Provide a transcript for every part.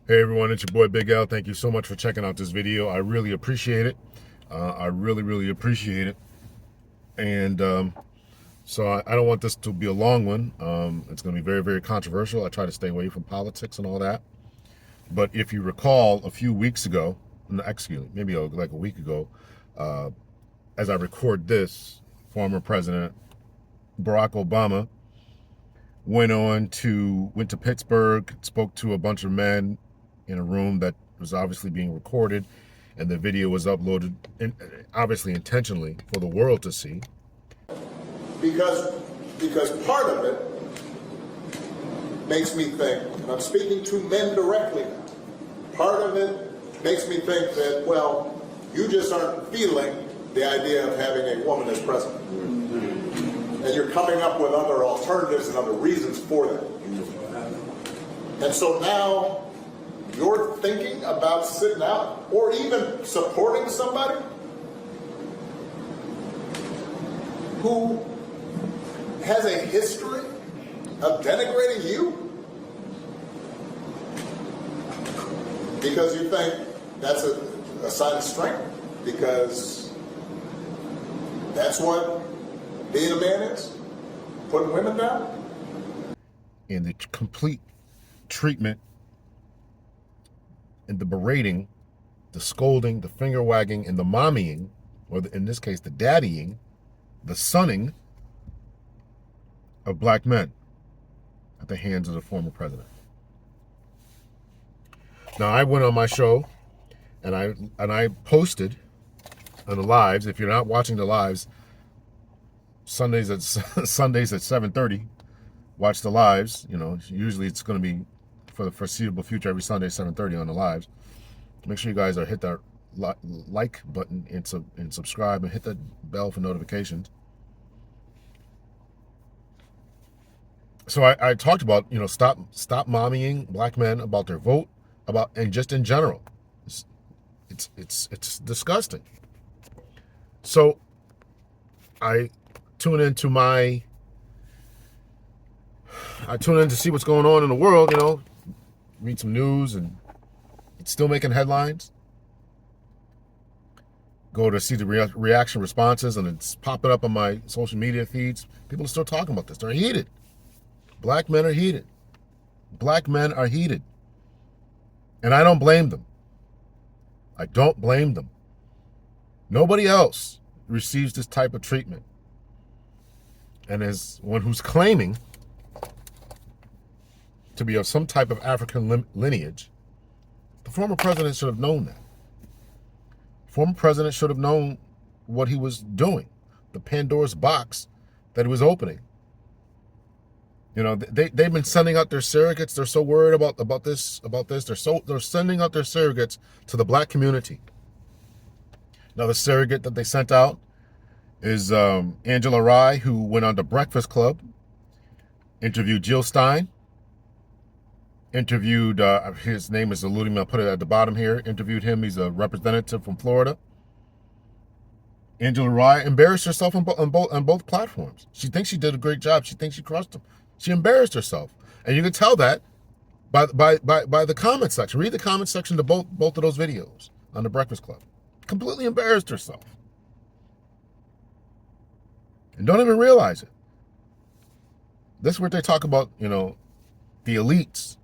Hey everyone, it's your boy Big L. Thank you so much for checking out this video. I really appreciate it. I really appreciate it. And so I don't want this to be a long one. It's going to be very controversial. I try to stay away from politics and all that. But if you recall, a few weeks ago, excuse me, maybe like a week ago, as I record this, former President Barack Obama went to Pittsburgh, spoke to a bunch of men in a room that was obviously being recorded, and the video was uploaded, obviously intentionally, for the world to see. Because part of it makes me think, and I'm speaking to men directly now, part of it makes me think that, well, you just aren't feeling the idea of having a woman as president. And you're coming up with other alternatives and other reasons for that. And so now you're thinking about sitting out or even supporting somebody who has a history of denigrating you because you think that's a sign of strength, because that's what being a man is, putting women down. And the complete treatment and the berating, the scolding, the finger wagging, and the mommying, or in this case, the daddying, the sonning of black men at the hands of the former president. Now, I went on my show and I posted on the lives. If you're not watching the lives, Sundays at 7:30, watch the lives. You know, usually it's going to be for the foreseeable future every Sunday 7:30 on the lives. Make sure you guys hit that like button and subscribe, and hit that bell for notifications. So I talked about, you know, stop mommying black men about their vote, and just in general. It's disgusting. So I tune in to see what's going on in the world, you know, read some news, and it's still making headlines. Go to see the reaction responses, and it's popping up on my social media feeds. People are still talking about this. They're heated. Black men are heated. Black men are heated. And I don't blame them. I don't blame them. Nobody else receives this type of treatment. And as one who's claiming to be of some type of African lineage, the former president should have known that. The former president should have known what he was doing, the Pandora's box that he was opening. You know, they've been sending out their surrogates. They're so worried about this. They're sending out their surrogates to the black community. Now, the surrogate that they sent out is Angela Rye, who went on the Breakfast Club, interviewed Jill Stein, interviewed, his name is eluding me, I'll put it at the bottom here, interviewed him. He's a representative from Florida. Angela Rye embarrassed herself on both platforms. She thinks she did a great job. She thinks she crushed him. She embarrassed herself. And you can tell that by the comment section. Read the comment section to both of those videos on the Breakfast Club. Completely embarrassed herself. And don't even realize it. This is where they talk about, you know, the elites.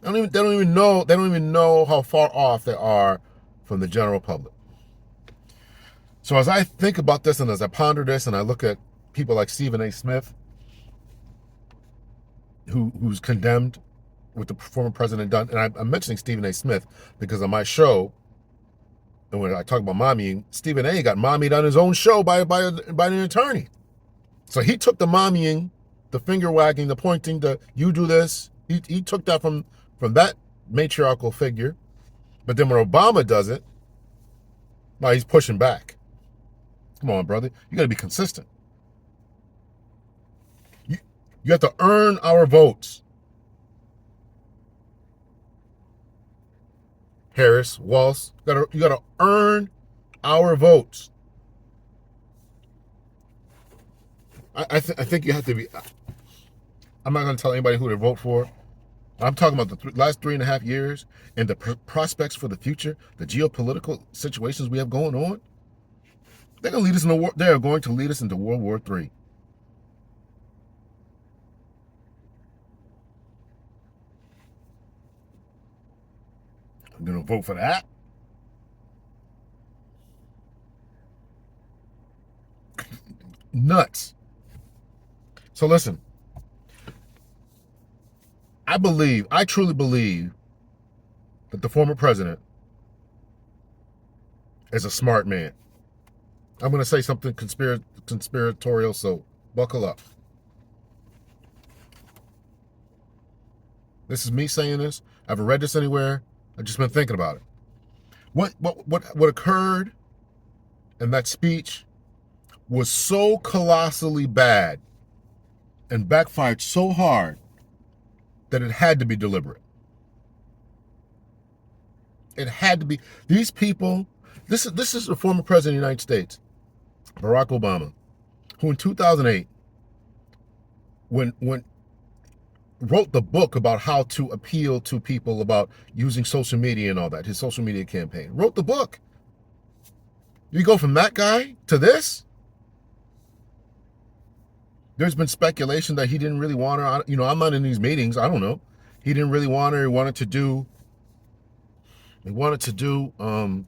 They don't even know how far off they are from the general public. So as I think about this, and as I ponder this, and I look at people like Stephen A. Smith, who's condemned what the former president done, and I'm mentioning Stephen A. Smith because on my show, and when I talk about mommying, Stephen A. got mommied on his own show by an attorney. So he took the mommying, the finger wagging, the pointing, the you do this. He took that from that matriarchal figure. But then when Obama does it, now he's pushing back. Come on, brother. You got to be consistent. You have to earn our votes. Harris, Walsh, you got to earn our votes. I think you have to be. I'm not going to tell anybody who to vote for, I'm talking about the last 3.5 years and the prospects for the future, the geopolitical situations we have going on. They're going to lead us into war. They are going to lead us into World War III. I'm going to vote for that. Nuts. So listen, I truly believe that the former president is a smart man. I'm going to say something conspiratorial, so buckle up. This is me saying this. I haven't read this anywhere. I've just been thinking about it. What occurred in that speech was so colossally bad and backfired so hard that it had to be deliberate. It had to be. These people, this is the former president of the United States, Barack Obama, who in 2008, when wrote the book about how to appeal to people about using social media and all that, his social media campaign, wrote the book. You go from that guy to this? There's been speculation that he didn't really want her. You know, I'm not in these meetings. I don't know. He didn't really want her. He wanted to do, you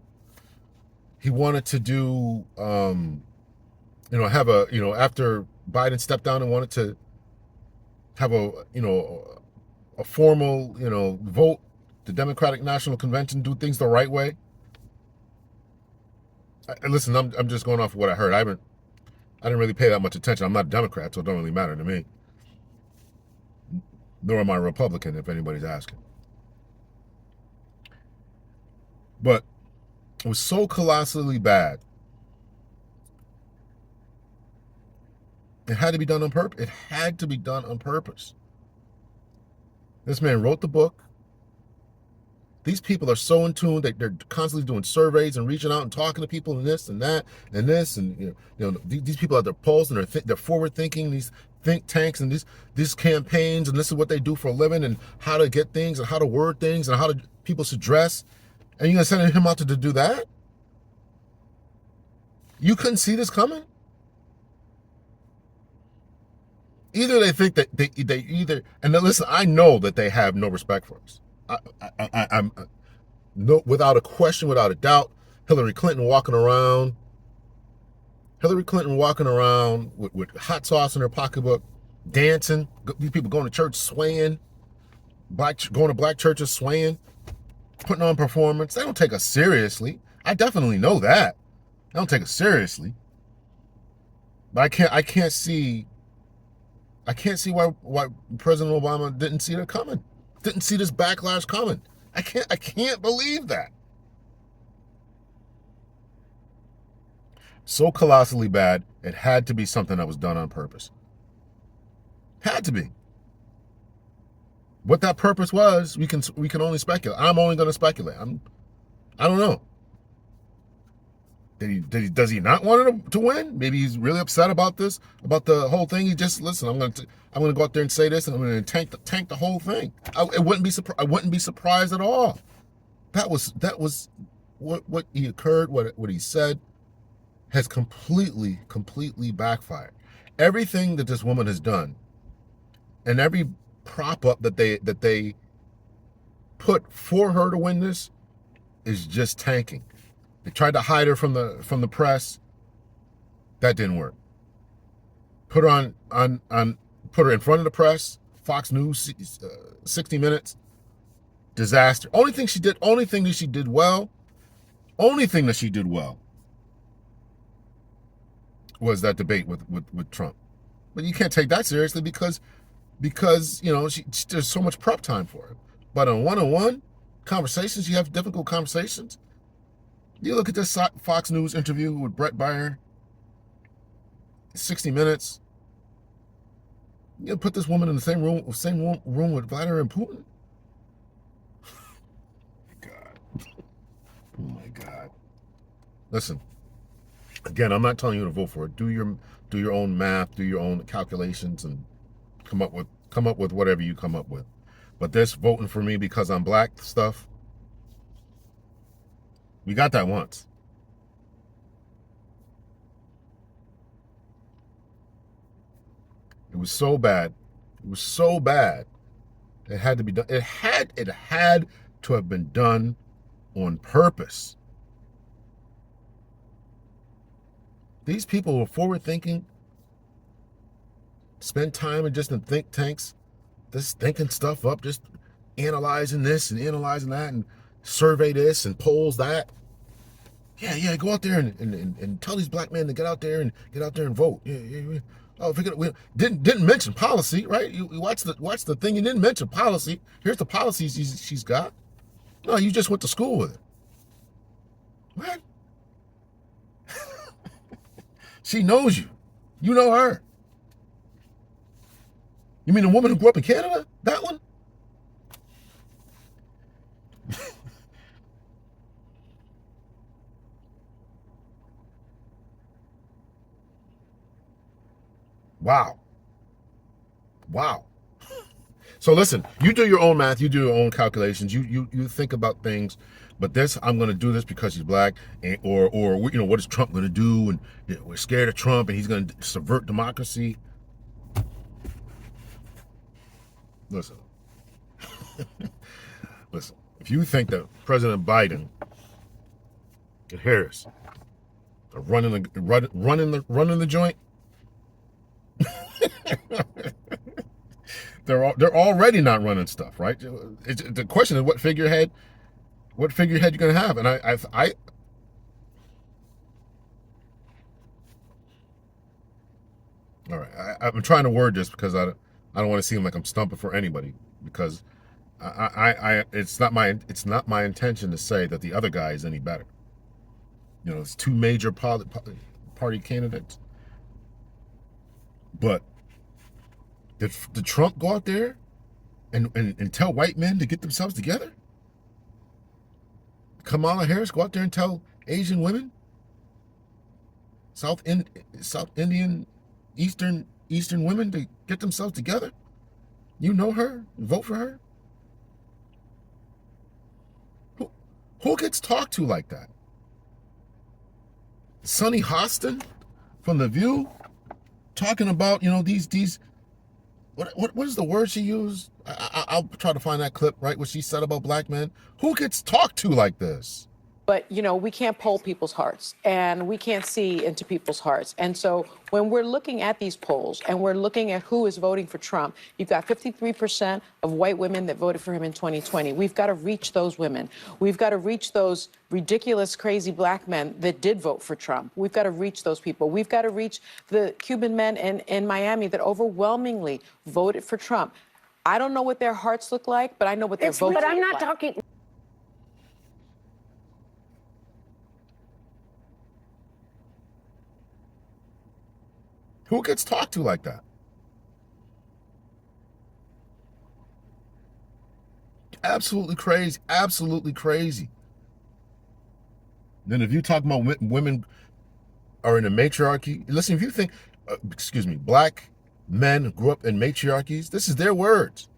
know, have a, you know, after Biden stepped down and wanted to have a, you know, a formal, you know, vote, the Democratic National Convention, do things the right way. Listen, I'm just going off of what I heard. I didn't really pay that much attention. I'm not a Democrat, so it don't really matter to me. Nor am I a Republican, if anybody's asking. But it was so colossally bad. It had to be done on purpose. It had to be done on purpose. This man wrote the book. These people are so in tune that they're constantly doing surveys and reaching out and talking to people and this and that and this and you know these people are their pulse and they're forward thinking. These think tanks and these campaigns, and this is what they do for a living and how to get things and how to word things and how to people should dress. And you're gonna send him out to do that? You couldn't see this coming? Either they think that they either, and then listen, I know that they have no respect for us. I'm no, without a question, without a doubt. Hillary Clinton walking around with hot sauce in her pocketbook, dancing. These people going to church swaying, going to black churches swaying, putting on performance. They don't take us seriously. I definitely know that. They don't take us seriously. But I can't see why President Obama didn't see it coming. Didn't see this backlash coming. I can't believe that. So colossally bad, it had to be something that was done on purpose. Had to be. What that purpose was, we can only speculate. I'm only going to speculate. I don't know. Does he not want her to win? Maybe he's really upset about this, about the whole thing. He just, listen, I'm going to go out there and say this, and I'm going to tank the whole thing. I wouldn't be surprised at all. That was what he occurred. What he said has completely backfired. Everything that this woman has done, and every prop up that they put for her to win this, is just tanking. They tried to hide her from the press. That didn't work. Put her put her in front of the press. Fox News, 60 Minutes. Disaster. Only thing that she did well was that debate with Trump. But you can't take that seriously because you know there's so much prep time for it. But on one-on-one conversations, you have difficult conversations. You look at this Fox News interview with Brett Baier, 60 Minutes. You put this woman in the same room with Vladimir and Putin. Oh my God. Listen. Again, I'm not telling you to vote for it. Do your own math, do your own calculations, and come up with whatever you come up with. But this voting for me because I'm black stuff, we got that once. It was so bad. It was so bad. It had to be done. It had to have been done on purpose. These people were forward thinking, spend time in just in think tanks, just thinking stuff up, just analyzing this and analyzing that and survey this and polls that. Yeah, go out there and tell these black men to get out there and vote. Yeah. Oh, we didn't mention policy, right? You watch the thing. You didn't mention policy. Here's the policies she's got. No, you just went to school with it. What? She knows you. You know her. You mean the woman who grew up in Canada? That one? Wow. So listen, you do your own math, you do your own calculations, you think about things, but this, I'm going to do this because he's black, and, or what is Trump going to do? And we're scared of Trump, and he's going to subvert democracy. Listen, listen. If you think that President Biden and Harris are running the joint, they're already not running stuff, right? The question is what figurehead you're going to have, and I all right. I'm trying to word this because I don't want to seem like I'm stumping for anybody, because it's not my intention to say that the other guy is any better. You know, it's two major party candidates, but did Trump go out there and tell white men to get themselves together? Kamala Harris go out there and tell Asian women, South Indian, Eastern women to get themselves together? You know her? Vote for her? Who gets talked to like that? Sonny Hostin from The View talking about, these what is the word she used? I'll try to find that clip, right, what she said about black men. Who gets talked to like this? But, we can't poll people's hearts, and we can't see into people's hearts. And so when we're looking at these polls and we're looking at who is voting for Trump, you've got 53% of white women that voted for him in 2020. We've got to reach those women. We've got to reach those ridiculous, crazy black men that did vote for Trump. We've got to reach those people. We've got to reach the Cuban men in Miami that overwhelmingly voted for Trump. I don't know what their hearts look like, but I know what their votes look like. But I'm not talking... Who gets talked to like that? Absolutely crazy. Absolutely crazy. Then if you talk about women are in a matriarchy, listen, if you think, black men grew up in matriarchies, this is their words.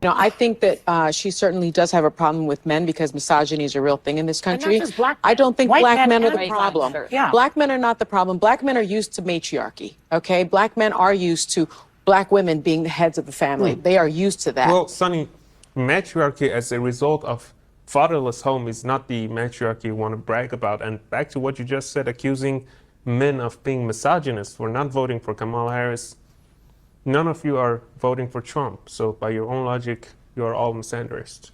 I think that she certainly does have a problem with men because misogyny is a real thing in this country. And not just black men. I don't think White black men are and the white problem. men. Yeah. Black men are not the problem. Black men are used to matriarchy, okay? Black men are used to black women being the heads of the family. They are used to that. Well, Sonny, matriarchy as a result of fatherless home is not the matriarchy you want to brag about. And back to what you just said, accusing men of being misogynist for not voting for Kamala Harris. None of you are voting for Trump. So by your own logic, you are all misandrists.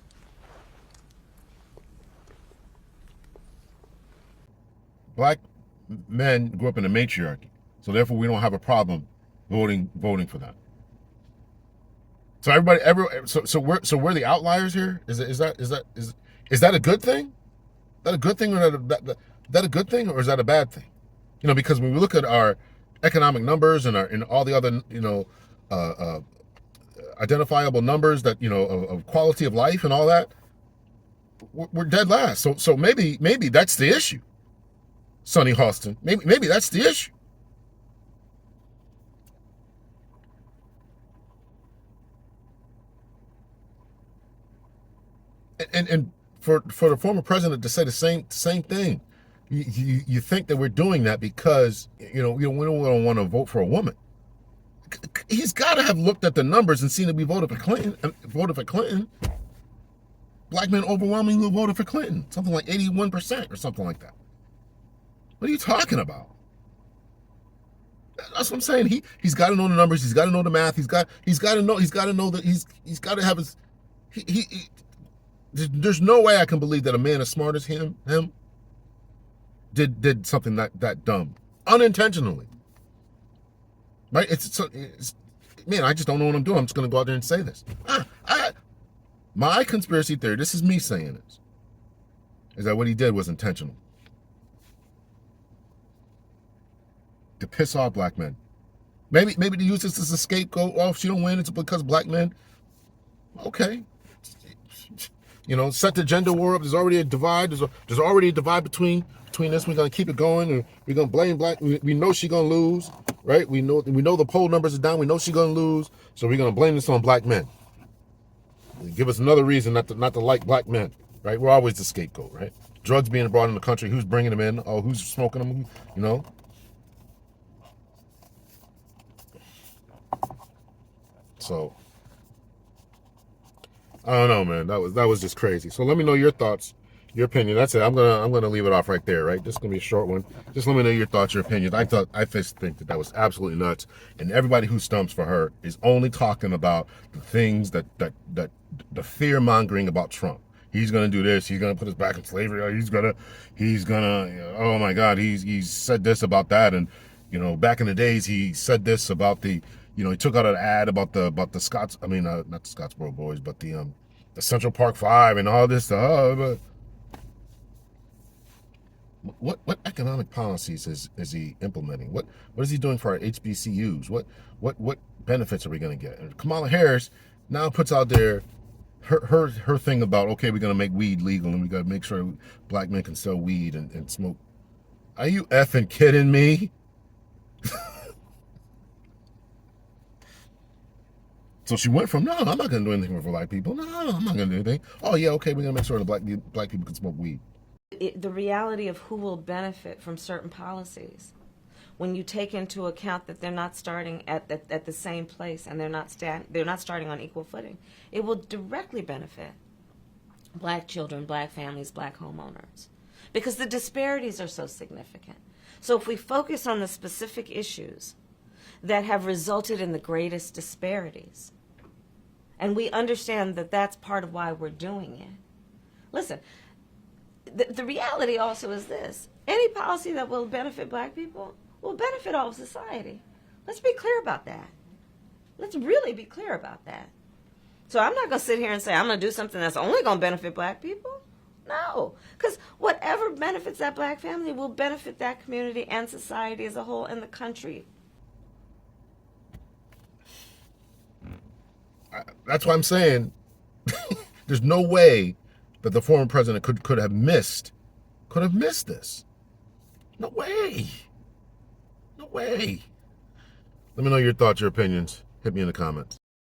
Black men grew up in a matriarchy, so therefore we don't have a problem voting for that. So so we're the outliers here. Is that a good thing? Is that a good thing, or that a good thing, or is that a bad thing? Because when we look at our economic numbers and all the other identifiable numbers that of quality of life and all that, we're dead last. So maybe that's the issue, Sonny Hostin. Maybe that's the issue. And for the former president to say the same thing, you think that we're doing that because we don't want to vote for a woman. He's got to have looked at the numbers and seen that we voted for Clinton. Black men overwhelmingly voted for Clinton, something like 81% or something like that. What are you talking about? That's what I'm saying. He's got to know the numbers. He's got to know the math. He's got to know that he's got to have his. There's no way I can believe that a man as smart as him did something that dumb unintentionally. Right? Man, I just don't know what I'm doing. I'm just going to go out there and say this. My conspiracy theory, this is me saying this, is that what he did was intentional. To piss off black men. Maybe to use this as a scapegoat. Oh, if she don't win, it's because black men. Okay. Set the gender war up. There's already a divide. There's already a divide between this. We're gonna keep it going, and we're gonna blame black. We know she's gonna lose, right? We know the poll numbers are down. We know she's gonna lose, so we're gonna blame this on black men. Give us another reason not to like black men, right? We're always the scapegoat, right? Drugs being brought in the country. Who's bringing them in? Oh, who's smoking them? So I don't know, man. That was just crazy. So let me know your thoughts, your opinion. That's it. I'm gonna leave it off right there, right? This is gonna be a short one. Just let me know your thoughts, your opinions. I just think that was absolutely nuts. And everybody who stumps for her is only talking about the things that the fear mongering about Trump. He's gonna do this. He's gonna put us back in slavery. He's gonna. Oh my God. He's said this about that. And back in the days, he said this about the. He took out an ad about the Scotts. I mean, not the Scottsboro Boys, but the Central Park Five and all this stuff. But what economic policies is he implementing? What is he doing for our HBCUs? What benefits are we going to get? And Kamala Harris now puts out there her thing about, okay, we're going to make weed legal and we got to make sure black men can sell weed and smoke. Are you effing kidding me? So she went from, no, I'm not going to do anything for black people. No, I'm not going to do anything. Oh, yeah, okay, we're going to make sure the black people can smoke weed. The reality of who will benefit from certain policies, when you take into account that they're not starting at the same place and they're not starting on equal footing, it will directly benefit black children, black families, black homeowners, because the disparities are so significant. So if we focus on the specific issues that have resulted in the greatest disparities, and we understand that that's part of why we're doing it. Listen, the reality also is this. Any policy that will benefit black people will benefit all of society. Let's be clear about that. Let's really be clear about that. So I'm not going to sit here and say I'm going to do something that's only going to benefit black people. No, because whatever benefits that black family will benefit that community and society as a whole and the country. That's why I'm saying there's no way that the former president could have missed this. No way. No way. Let me know your thoughts, your opinions. Hit me in the comments.